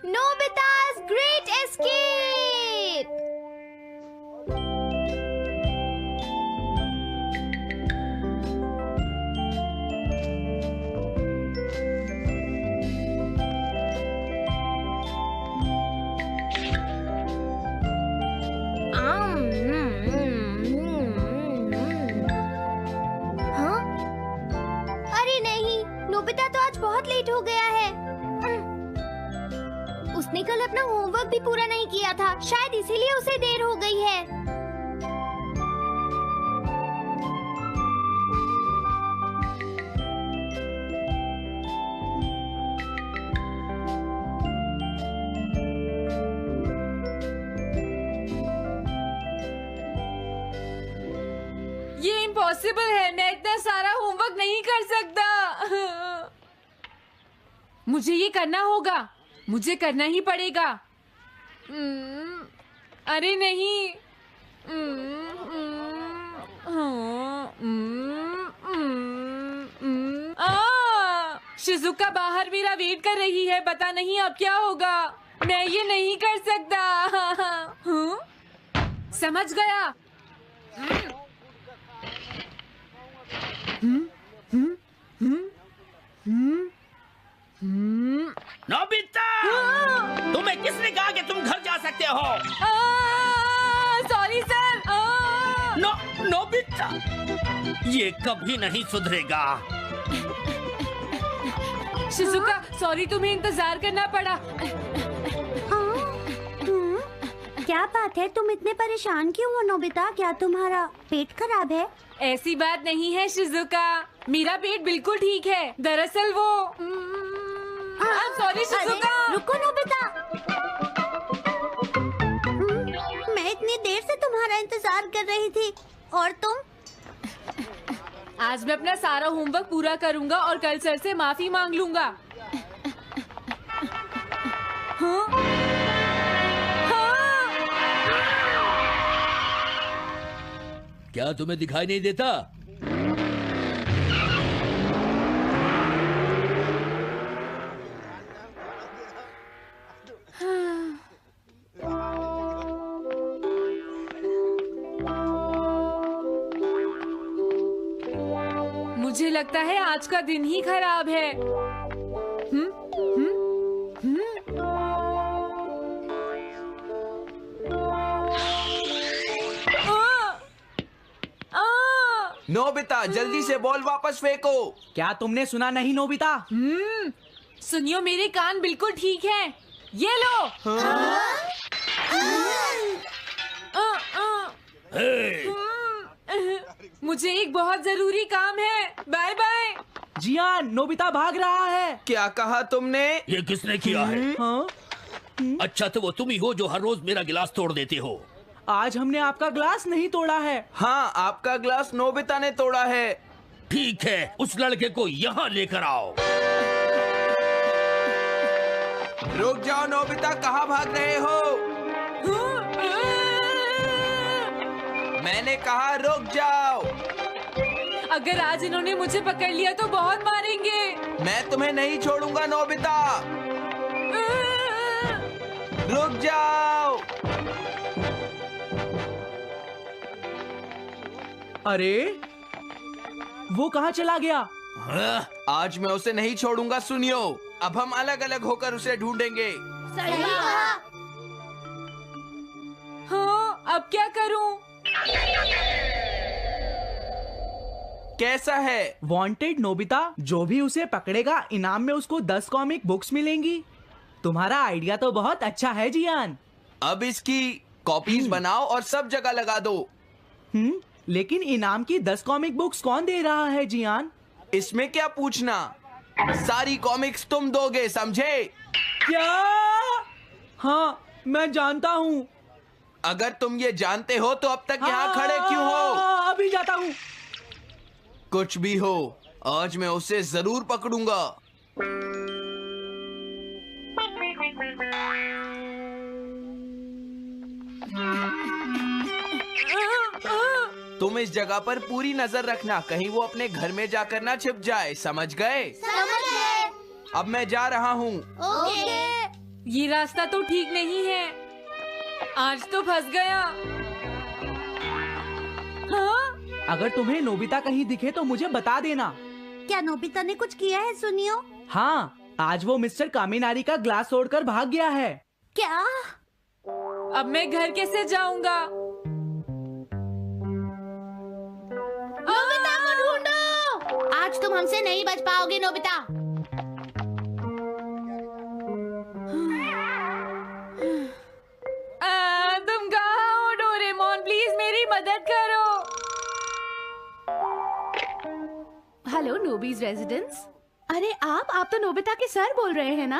Nobita's Great Escape! हाँ? अरे नहीं, नोबिता तो आज बहुत लेट हो गया है। उसने कल अपना होमवर्क भी पूरा नहीं किया था, शायद इसीलिए उसे देर हो गई है। ये इम्पॉसिबल है, मैं इतना सारा होमवर्क नहीं कर सकता। मुझे ये करना होगा, मुझे करना ही पड़ेगा। अरे नहीं। शिजुका बाहर मेरा वेट कर रही है, पता नहीं अब क्या होगा। मैं ये नहीं कर सकता। समझ गया। नोबिता, तुम्हें किसने कहा कि तुम घर जा सकते हो? Sorry sir. नोबिता, ये कभी नहीं सुधरेगा। शिजुका, सॉरी, तुम्हें इंतजार करना पड़ा। क्या बात है, तुम इतने परेशान क्यों हो नोबिता? क्या तुम्हारा पेट खराब है? ऐसी बात नहीं है शिजुका, मेरा पेट बिल्कुल ठीक है। दरअसल वो सॉरी शिजुका। रुको नोबिता, मैं इतनी देर से तुम्हारा इंतजार कर रही थी और तुम? आज मैं अपना सारा होमवर्क पूरा करूंगा और कल सर से माफी मांग लूंगा। हाँ? हाँ? क्या तुम्हें दिखाई नहीं देता? मुझे लगता है आज का दिन ही खराब है। नोबिता, जल्दी से बॉल वापस फेंको। क्या तुमने सुना नहीं नोबिता? सुनियो, मेरे कान बिल्कुल ठीक हैं। ये लो। मुझे एक बहुत जरूरी काम है। Bye bye. जियान, नोबिता भाग रहा है। क्या कहा तुमने? ये किसने किया है? हाँ? अच्छा, तो वो तुम ही हो जो हर रोज मेरा गिलास तोड़ देते हो। आज हमने आपका ग्लास नहीं तोड़ा है। हाँ, आपका ग्लास नोबिता ने तोड़ा है। ठीक है, उस लड़के को यहाँ लेकर आओ। रुक जाओ नोबिता, कहाँ भाग रहे हो? मैंने कहा रुक जाओ। अगर आज इन्होंने मुझे पकड़ लिया तो बहुत मारेंगे। मैं तुम्हें नहीं छोड़ूंगा नोबिता। रुक जाओ। अरे, वो कहाँ चला गया? आज मैं उसे नहीं छोड़ूंगा। सुनियो, अब हम अलग अलग होकर उसे ढूंढेंगे। सही कहा। हाँ, अब क्या करूं? कैसा है? वांटेड नोबिता, जो भी उसे पकड़ेगा इनाम में उसको 10 कॉमिक बुक्स मिलेंगी। तुम्हारा आइडिया तो बहुत अच्छा है जियान। अब इसकी कॉपीज बनाओ और सब जगह लगा दो। लेकिन इनाम की 10 कॉमिक बुक्स कौन दे रहा है जियान? इसमें क्या पूछना, सारी कॉमिक्स तुम दोगे, समझे? क्या? हाँ, मैं जानता हूँ। अगर तुम ये जानते हो तो अब तक यहाँ खड़े क्यों हो? अभी जाता हूँ। कुछ भी हो, आज मैं उसे जरूर पकड़ूंगा। तुम इस जगह पर पूरी नजर रखना, कहीं वो अपने घर में जाकर ना छिप जाए, समझ गए? समझ गए। अब मैं जा रहा हूँ। ओके। ये रास्ता तो ठीक नहीं है। आज तो फंस गया। हाँ? अगर तुम्हें नोबिता कहीं दिखे तो मुझे बता देना। क्या नोबिता ने कुछ किया है सुनियो? हाँ, आज वो मिस्टर कामिनारी का ग्लास तोड़कर भाग गया है। क्या? अब मैं घर कैसे जाऊंगा? नोबिता को ढूंढो। आज तुम हमसे नहीं बच पाओगे नोबिता। तुम कहाँ हो डोरेमोन? प्लीज मेरी मदद करो। हेलो नोबीज रेजिडेंस। अरे आप तो नोबिता के सर बोल रहे हैं ना?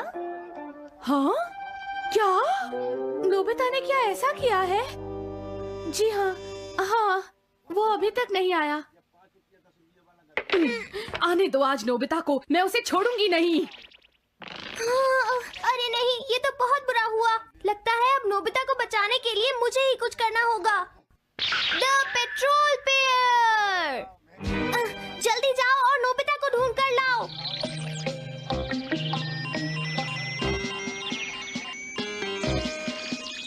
हाँ? क्या? नोबिता ने क्या ऐसा किया है? जी हाँ, हाँ, वो अभी तक नहीं आया। आने दो आज नोबिता को, मैं उसे छोड़ूंगी नहीं। अरे नहीं, ये तो बहुत बुरा हुआ। लगता है अब नोबिता को बचाने के लिए मुझे ही कुछ करना होगा। द पेट्रोल पेयर, जल्दी जाओ और नोबिता को ढूंढ कर लाओ।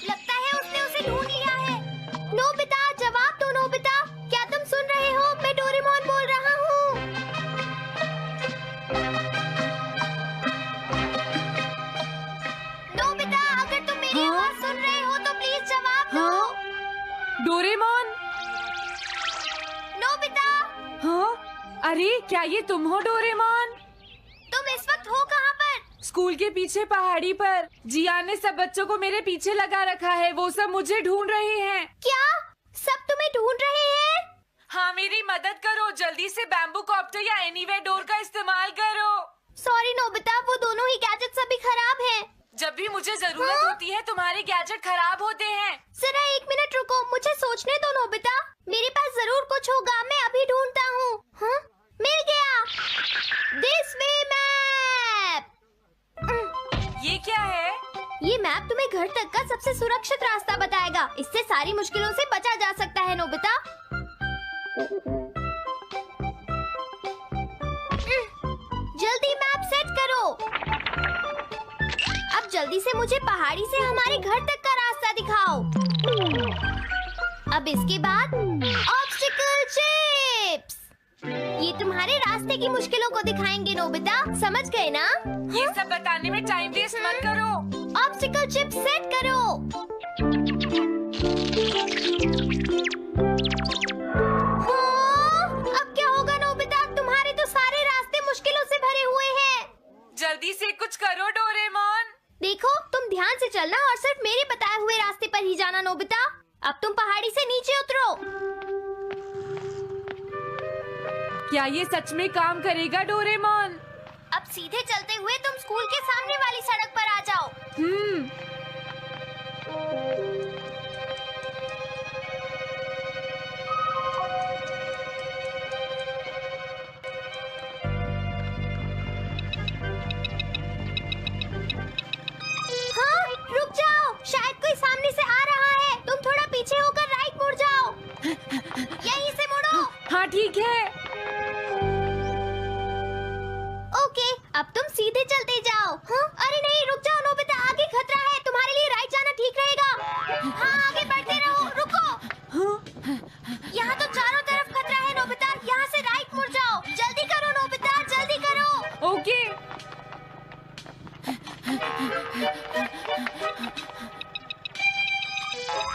लगता है उसने उसे ढूंढ लिया है। नोबिता, जवाब दो नोबिता। क्या तुम सुन रहे हो? मैं डोरेमोन बोल रहा हूँ। नोबिता, अगर तुम मेरी आवाज सुन रहे हो तो प्लीज जवाब दो। डोरेमोन? नोबिता, हाँ? अरे क्या ये तुम हो डोरेमोन? तुम इस वक्त हो कहाँ पर? स्कूल के पीछे पहाड़ी पर। जिया ने सब बच्चों को मेरे पीछे लगा रखा है। वो सब मुझे ढूंढ रहे हैं। क्या? सब तुम्हें ढूंढ रहे हैं? हाँ, मेरी मदद करो। जल्दी से बैम्बू कॉप्टर या एनीवेयर डोर का इस्तेमाल करो। सॉरी नोबिता, वो दोनों ही गैजेट्स अभी खराब हैं। जब भी मुझे जरूरत हाँ? होती है तुम्हारे गैजेट खराब होते हैं। जरा एक मिनट रुको, मुझे सोचने दो नोबिता। मेरे पास जरूर कुछ होगा, मैं अभी ढूंढता हूँ। हाँ? मिल गया। This way map. ये क्या है? ये मैप तुम्हें घर तक का सबसे सुरक्षित रास्ता बताएगा। इससे सारी मुश्किलों से बचा जा सकता है नोबिता। जल्दी मैप सेट करो। अब जल्दी से मुझे पहाड़ी से हमारे घर तक का रास्ता दिखाओ। अब इसके बाद ऑब्स्टिकल चिप्स। ये तुम्हारे रास्ते की मुश्किलों को दिखाएंगे नोबिता, समझ गए ना? ये सब बताने में टाइम वेस्ट मत करो। ऑब्स्टिकल चिप्स सेट करो। हाँ, अब क्या होगा नोबिता? तुम्हारे तो सारे रास्ते मुश्किलों से भरे हुए हैं। जल्दी से कुछ करो डोरेमोन। देखो, तुम ध्यान से चलना और सिर्फ मेरे बताए हुए रास्ते पर ही जाना नोबिता। अब तुम पहाड़ी से नीचे उतरो। क्या ये सच में काम करेगा डोरेमोन? अब सीधे चलते हुए तुम स्कूल के सामने वाली सड़क पर आ जाओ। हाँ, रुक जाओ, शायद कोई सामने से आ रहा है। तुम थोड़ा पीछे होकर राइट मुड़ जाओ। यहीं से मुड़ो। हाँ ठीक है। ओके, अब तुम सीधे चलते जाओ। हाँ? अरे नहीं, रुक जाओ नोबिता, आगे खतरा है। तुम्हारे लिए राइट जाना ठीक रहेगा। हाँ, आगे बढ़ते रहो। रुको। यहाँ तो चारों तरफ खतरा है नोबिता। यहाँ से राइट मुड़ जाओ। जल्दी करो नोबिता, जल्दी करो। ओके।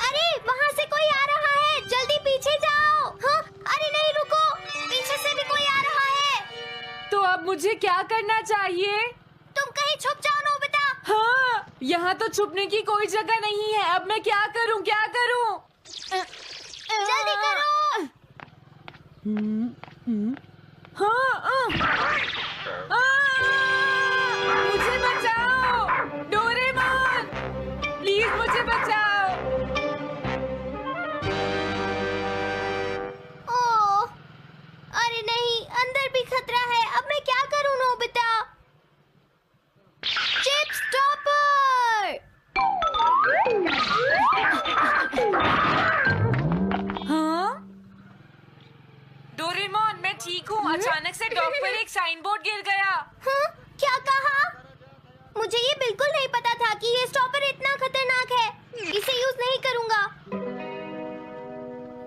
अरे वहाँ से कोई आ रहा है, जल्दी पीछे जाओ। हाँ? अरे नहीं, रुको, पीछे से भी कोई आ रहा है। तो अब मुझे क्या करना चाहिए? तुम कहीं छुप जाओ नोबिता। हाँ, यहाँ तो छुपने की कोई जगह नहीं है। अब मैं क्या करूँ, क्या करूँ? जल्दी करो। हाँ, मुझे बचाओ डोरेमोन, प्लीज मुझे बचाओ। ओह, अरे नहीं, अंदर भी खतरा है। अब मैं क्या करूं नोबिता? Chip stopper. हाँ? डोरेमोन, मैं ठीक हूँ। अचानक से डॉक पर एक साइन बोर्ड गिर गया। हाँ? क्या कहा? मुझे ये बिल्कुल नहीं पता था कि ये स्टॉपर इतना खतरनाक है। इसे यूज नहीं करूँगा।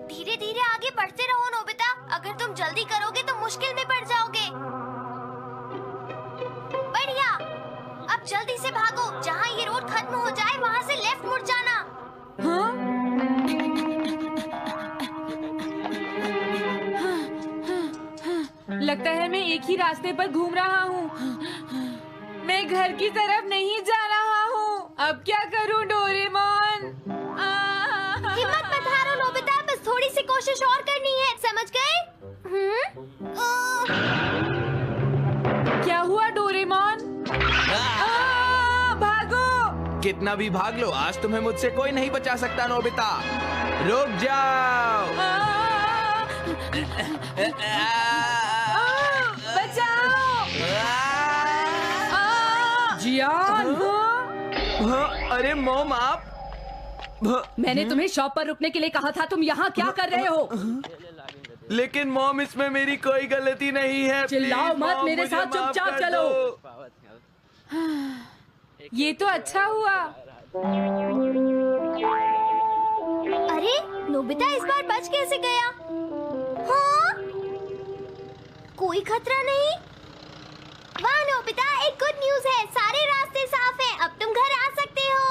धीरे धीरे आगे बढ़ते रहो नोबिता। अगर तुम जल्दी करोगे तो मुश्किल में पड़ जाओगे। बढ़िया। अब जल्दी से भागो। जहाँ ये रोड खत्म हो जाए वहाँ से लेफ्ट मुड़ जाना। हाँ? लगता है मैं एक ही रास्ते पर घूम रहा हूँ। मैं घर की तरफ नहीं जा रहा हूँ। अब क्या करूँ डोरेमोन? हिम्मत मत हारो नोबिता, बस थोड़ी सी कोशिश और करनी है, समझ गए? क्या हुआ डोरेमोन? भागो! कितना भी भाग लो, आज तुम्हें मुझसे कोई नहीं बचा सकता नोबिता। रुक जाओ। बचाओ! जियान! अरे मॉम आप। मैंने तुम्हें शॉप पर रुकने के लिए कहा था, तुम यहाँ क्या कर रहे हो? लेकिन मॉम इसमें मेरी कोई गलती नहीं है। चिल्लाओ प्लीज, मत, मॉम, मेरे मुझे साथ माफ चुपचाप कर चलो। दो। ये तो अच्छा हुआ। अरे नोबिता इस बार बच कैसे गया? हाँ? कोई खतरा नहीं? वाह नोबिता, एक गुड न्यूज है, सारे रास्ते साफ हैं, अब तुम घर आ सकते हो।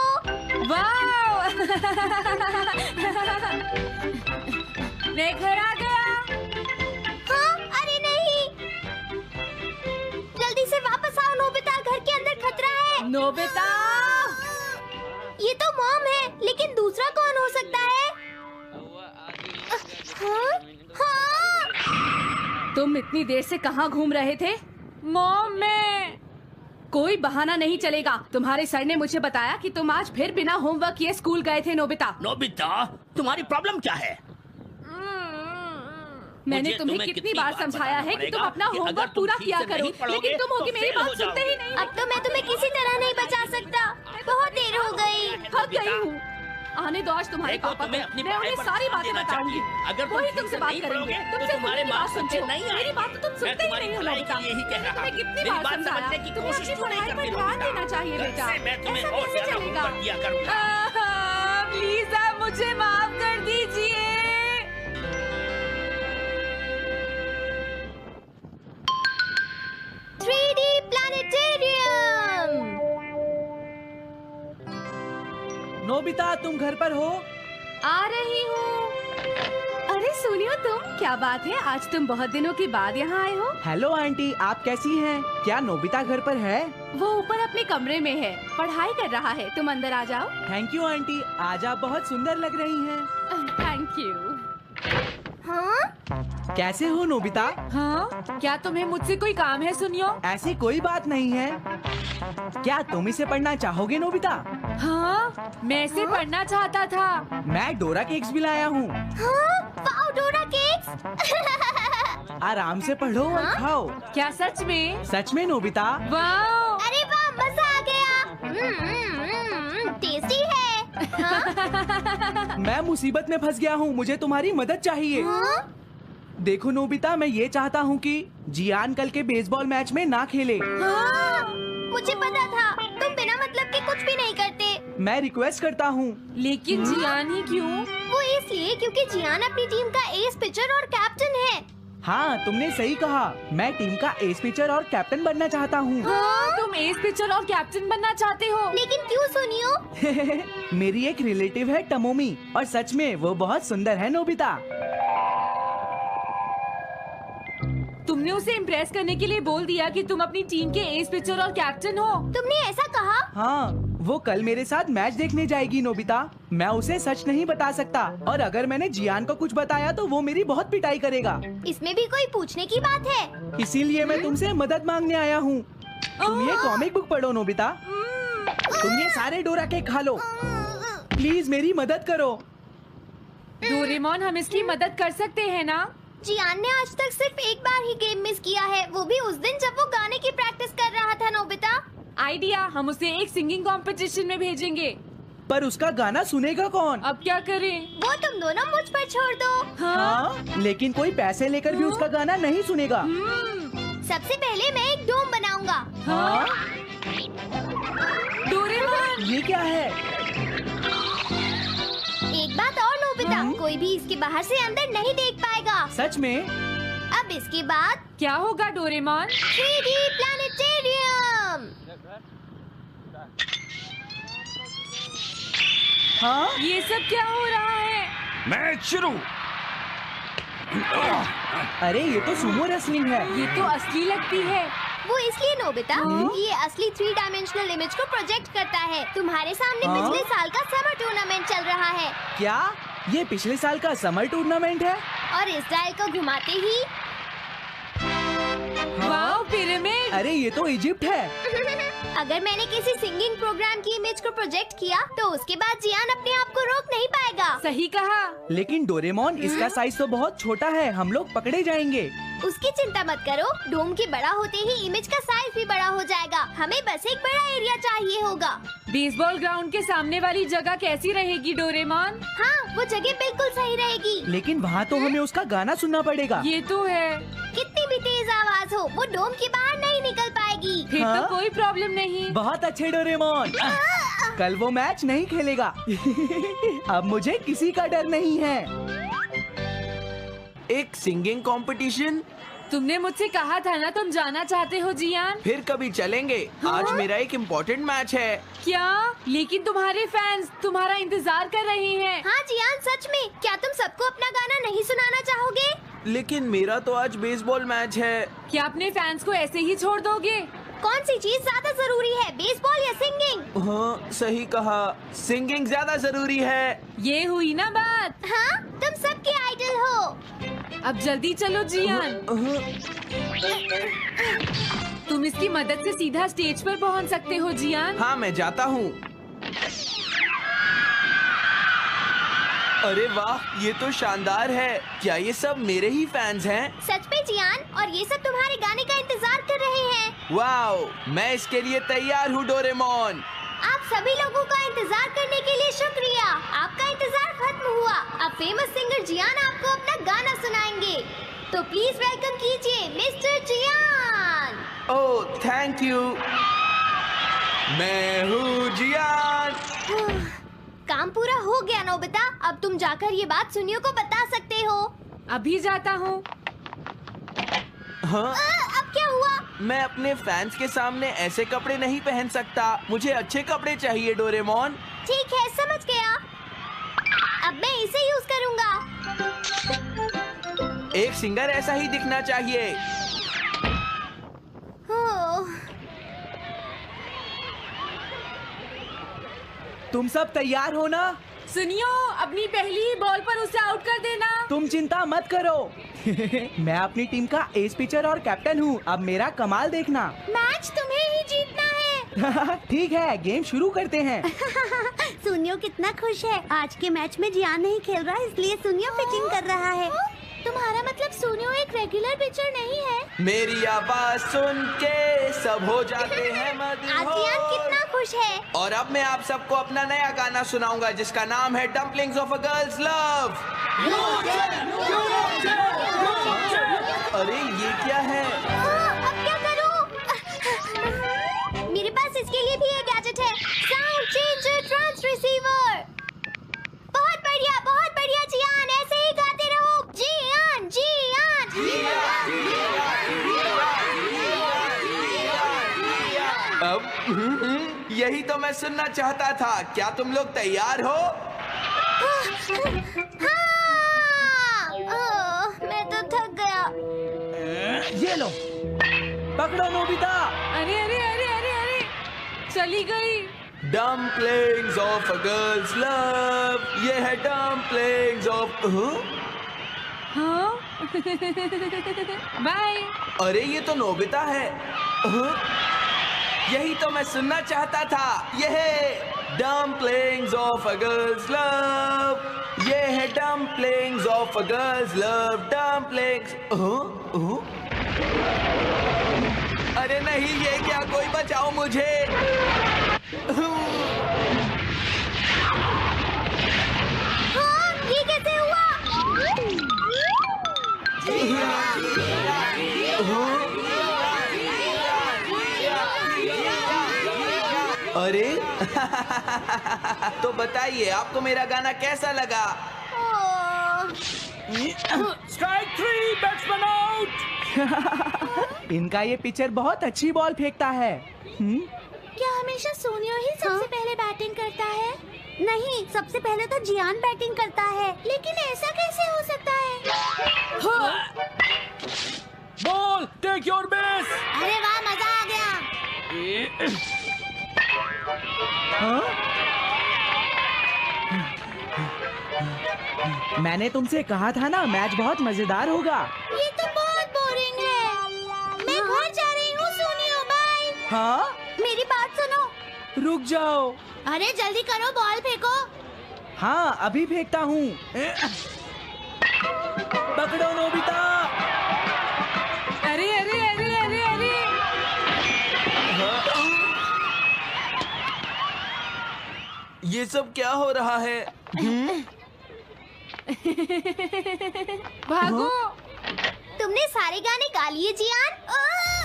वाओ! मैं घर आ गया। हाँ? अरे नहीं, जल्दी से वापस आओ नोबिता, घर के अंदर खतरा है। नोबिता! ये तो मॉम है, लेकिन दूसरा कौन हो सकता है? हाँ? हाँ? तुम इतनी देर से कहाँ घूम रहे थे? मॉम मैं कोई बहाना नहीं चलेगा। तुम्हारे सर ने मुझे बताया कि तुम आज फिर बिना होमवर्क किए स्कूल गए थे नोबिता। नोबिता, तुम्हारी प्रॉब्लम क्या है? मैंने तुम्हें कितनी बार समझाया है कि तुम अपना होमवर्क पूरा किया करो, लेकिन तुम हो कि मेरी बात सुनते ही नहीं। अब तो मैं तुम्हें किसी तरह नहीं बचा सकता, बहुत देर हो गई। थक गई हूँ। आने दो आज तुम्हारे देखो, पापा तुम्हें को, अपनी मैं पढ़ाई उन्हें पर सारी ध्यान बातें देना बताऊंगी। चाहिए। अगर तुम वही ठीक तुमसे से बात नहीं करेंगे, पढ़ोगे, तो तुमसे तुम्हारे मेरी बात मार्क्स सुनते अच्छे हो। नहीं मेरी आएंगे। बात तो तुम मैं सुनते ही तुम्हारी नहीं हो भलाई नोबिता। के लिए ही कह रहा तुम्हें हूँ। कितनी मेरी बार बात समझाया, समझने की तुम्हें कोशिश अपनी क्यों नहीं पढ़ाई पर करती ध्यान नोबिता? देना चाहिए बेटा। से मैं तुम्हें ऐसा और कैसे ज्यादा चलेगा? होमवर्क दिया करूंगा। प्लीज आप मुझे माफ कर दीजिए। 3D planetarium. नोबिता तुम घर पर हो? आ रही हूँ। अरे सुनियो तुम, क्या बात है, आज तुम बहुत दिनों के बाद यहाँ आए हो? हेलो आंटी, आप कैसी हैं? क्या नोबिता घर पर है? वो ऊपर अपने कमरे में है, पढ़ाई कर रहा है। तुम अंदर आ जाओ। थैंक यू आंटी, आज आप बहुत सुंदर लग रही हैं। Thank you. हाँ? कैसे हो नोबिता? हाँ? क्या तुम्हें मुझसे कोई काम है सुनियो? ऐसी कोई बात नहीं है। क्या तुम इसे पढ़ना चाहोगे नोबिता? हाँ? मैं इसे पढ़ना चाहता था। मैं डोरा केक्स भी लाया हूँ। हाँ? वाओ, डोरा केक्स। आराम से पढ़ो और खाओ। क्या सच में? सच में नोबिता? वाओ! अरे वाह, मजा आ गया। टेस्टी है। हाँ? मैं मुसीबत में फंस गया हूँ, मुझे तुम्हारी मदद चाहिए। हाँ? देखो नोबिता, मैं ये चाहता हूँ कि जियान कल के बेसबॉल मैच में ना खेले। हाँ? मुझे पता था, तुम बिना मतलब के कुछ भी नहीं करते। मैं रिक्वेस्ट करता हूँ। लेकिन जियान ही क्यों? वो इसलिए क्योंकि जियान अपनी टीम का एस पिचर और कैप्टन है। हाँ, तुमने सही कहा। मैं टीम का एस पिचर और कैप्टन बनना चाहता हूँ। हाँ? तुम एस पिचर और कैप्टन बनना चाहते हो? लेकिन क्यों सुनियो? मेरी एक रिलेटिव है टमोमी, और सच में वो बहुत सुंदर है नोबिता। तुमने उसे इम्प्रेस करने के लिए बोल दिया कि तुम अपनी टीम के एस पिचर और कैप्टन हो। तुमने ऐसा कहा? हाँ, वो कल मेरे साथ मैच देखने जाएगी नोबिता। मैं उसे सच नहीं बता सकता, और अगर मैंने जियान को कुछ बताया तो वो मेरी बहुत पिटाई करेगा। इसमें भी कोई पूछने की बात है? इसीलिए मैं तुमसे मदद मांगने आया हूँ। तुम ये कॉमिक बुक पढ़ो नोबिता। तुम ये सारे डोरा केक खा लो। प्लीज मेरी मदद करो। डोरेमोन, हम इसकी मदद कर सकते हैं ना? जियान ने आज तक सिर्फ एक बार ही गेम मिस किया है, वो भी उस दिन जब वो गाने की प्रैक्टिस कर रहा था नोबिता। आइडिया, हम उसे एक सिंगिंग कंपटीशन में भेजेंगे। पर उसका गाना सुनेगा कौन? अब क्या करें? वो तुम दोनों मुझ पर छोड़ दो। हाँ, लेकिन कोई पैसे लेकर भी उसका गाना नहीं सुनेगा। सबसे पहले मैं एक डोम बनाऊंगा। हाँ? ये क्या है? एक बात और नोबिता, कोई भी इसके बाहर से अंदर नहीं देख पाएगा। सच में? अब इसके बाद क्या होगा डोरेमोन? 3D planetarium. हाँ? ये सब क्या हो रहा है? मैच शुरू। अरे ये तो सुमो रेसलिंग है। ये तो असली लगती है। वो इसलिए नोबिता, ये असली 3 डायमेंशनल इमेज को प्रोजेक्ट करता है। तुम्हारे सामने हाँ? पिछले साल का समर टूर्नामेंट चल रहा है क्या ये पिछले साल का समर टूर्नामेंट है? और इस डायल को घुमाते ही वाह, पिरामिड। अरे ये तो इजिप्ट है। अगर मैंने किसी सिंगिंग प्रोग्राम की इमेज को प्रोजेक्ट किया तो उसके बाद जियान अपने आप को रोक नहीं पाएगा। सही कहा। लेकिन डोरेमोन इसका साइज तो बहुत छोटा है, हम लोग पकड़े जाएंगे। उसकी चिंता मत करो, डोम के बड़ा होते ही इमेज का साइज भी बड़ा हो जाएगा। हमें बस एक बड़ा एरिया चाहिए होगा। बेसबॉल ग्राउंड के सामने वाली जगह कैसी रहेगी डोरेमोन? हाँ, वो जगह बिल्कुल सही रहेगी। लेकिन वहाँ तो हमें उसका गाना सुनना पड़ेगा। ये तो है। कितनी भी तेज आवाज हो, वो डोम के बाहर नहीं निकल पाएगी। फिर हाँ? तो कोई प्रॉब्लम नहीं। बहुत अच्छे डोरेमोन। कल वो मैच नहीं खेलेगा। अब मुझे किसी का डर नहीं है। एक सिंगिंग कंपटीशन? तुमने मुझसे कहा था ना तुम जाना चाहते हो जियान। फिर कभी चलेंगे। आज मेरा एक इम्पोर्टेंट मैच है। क्या? लेकिन तुम्हारे फैंस तुम्हारा इंतजार कर रहे हैं। हाँ जियान, सच में। क्या तुम सबको अपना गाना नहीं सुनाना चाहोगे? लेकिन मेरा तो आज बेसबॉल मैच है। क्या अपने फैंस को ऐसे ही छोड़ दोगे? कौन सी चीज ज्यादा जरूरी है, बेसबॉल या सिंगिंग? हाँ, सही कहा। सिंगिंग ज्यादा जरूरी है। ये हुई ना बात। हाँ, तुम सबके आइडल हो। अब जल्दी चलो जियान। तुम इसकी मदद से सीधा स्टेज पर पहुंच सकते हो जियान। हाँ, मैं जाता हूँ। अरे वाह, ये तो शानदार है। क्या ये सब मेरे ही फैंस हैं? सच में जियान, और ये सब तुम्हारे गाने का इंतजार कर रहे हैं। वाओ, मैं इसके लिए तैयार हूँ डोरेमोन। आप सभी लोगों का इंतजार करने के लिए शुक्रिया। आपका इंतजार खत्म हुआ। अब फेमस सिंगर जियान आपको अपना गाना सुनाएंगे। तो प्लीज वेलकम कीजिए mister Jian. Oh, thank you. मैं हूँ जियान। काम पूरा हो गया नोबिता। अब तुम जाकर ये बात सुनियो को बता सकते हो। अभी जाता हूँ। हाँ, अब क्या हुआ? मैं अपने फैंस के सामने ऐसे कपड़े नहीं पहन सकता। मुझे अच्छे कपड़े चाहिए डोरेमोन। ठीक है, समझ गया। अब मैं इसे यूज करूंगा। एक सिंगर ऐसा ही दिखना चाहिए। ओह, तुम सब तैयार हो ना? सुनियो, अपनी पहली ही बॉल पर उसे आउट कर देना। तुम चिंता मत करो। मैं अपनी टीम का एस पिचर और कैप्टन हूँ। अब मेरा कमाल देखना। मैच तुम्हें ही जीतना है। ठीक है, गेम शुरू करते हैं। सुनियो कितना खुश है। आज के मैच में जियान नहीं खेल रहा, इसलिए सुनियो पिचिंग कर रहा है। तुम्हारा मतलब सुनियो एक रेगुलर पिचर नहीं है? मेरी आवाज सुन के सब हो जाते हैं आज जियान कितना मदहोश। खुश है। और अब मैं आप सबको अपना नया गाना सुनाऊंगा जिसका नाम है dumplings of a girls love. अरे ये क्या है? अब क्या करूं? मेरे पास इसके लिए भी एक गैजेट है, साउंड चेंजर ट्रांस रिसीवर। बहुत बढ़िया जियान, ऐसे ही गाते रहो। जियान जियान अब यही तो मैं सुनना चाहता था। क्या तुम लोग तैयार हो? हाँ। मैं तो थक गया। ये लो, पकड़ो नोबिता। अरे अरे अरे अरे अरे, चली गई। Dumplings of a girls love. ये है डम्पलिंग्स ऑफ। हाँ? बाय। अरे ये तो नोबिता है। यही तो मैं सुनना चाहता था। ये है dumplings of a girls love. ये है dumplings of a girls love. Dumplings. अरे नहीं, ये क्या? कोई बचाओ मुझे। हाँ, ये कैसे हुआ? अरे तो बताइए आपको मेरा गाना कैसा लगा? Strike 3, batsman out. इनका ये पिचर बहुत अच्छी बॉल फेंकता है। क्या हमेशा सोनियो ही सबसे पहले बैटिंग करता है? नहीं, सबसे पहले तो जियान बैटिंग करता है। लेकिन ऐसा कैसे हो सकता है? Ball, take your base. अरे वाह, मजा आ गया। मैंने तुमसे कहा था ना मैच बहुत मजेदार होगा। ये तो बहुत बोरिंग है। मैं घर जा रही हूँ सोनियो, बाय। हाँ, मेरी बात सुनो। रुक जाओ। अरे जल्दी करो, बॉल फेंको। हाँ, अभी फेंकता हूँ। पकड़ो नोबिता। अरे अरे अरे अरे अरे ये सब क्या हो रहा है? भागो। तुमने सारे गाने गा लिए जियान?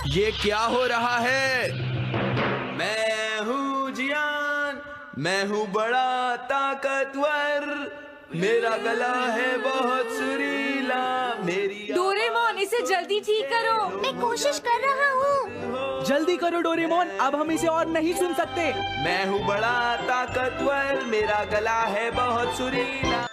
ये क्या हो रहा है? मैं हूँ जियान, मैं हूँ बड़ा ताकतवर, मेरा गला है बहुत सुरीला, मेरी डोरेमोन, इसे जल्दी ठीक करो। मैं कोशिश कर रहा हूँ। जल्दी करो डोरेमोन, अब हम इसे और नहीं सुन सकते। मैं हूँ बड़ा ताकतवर, मेरा गला है बहुत सुरीला।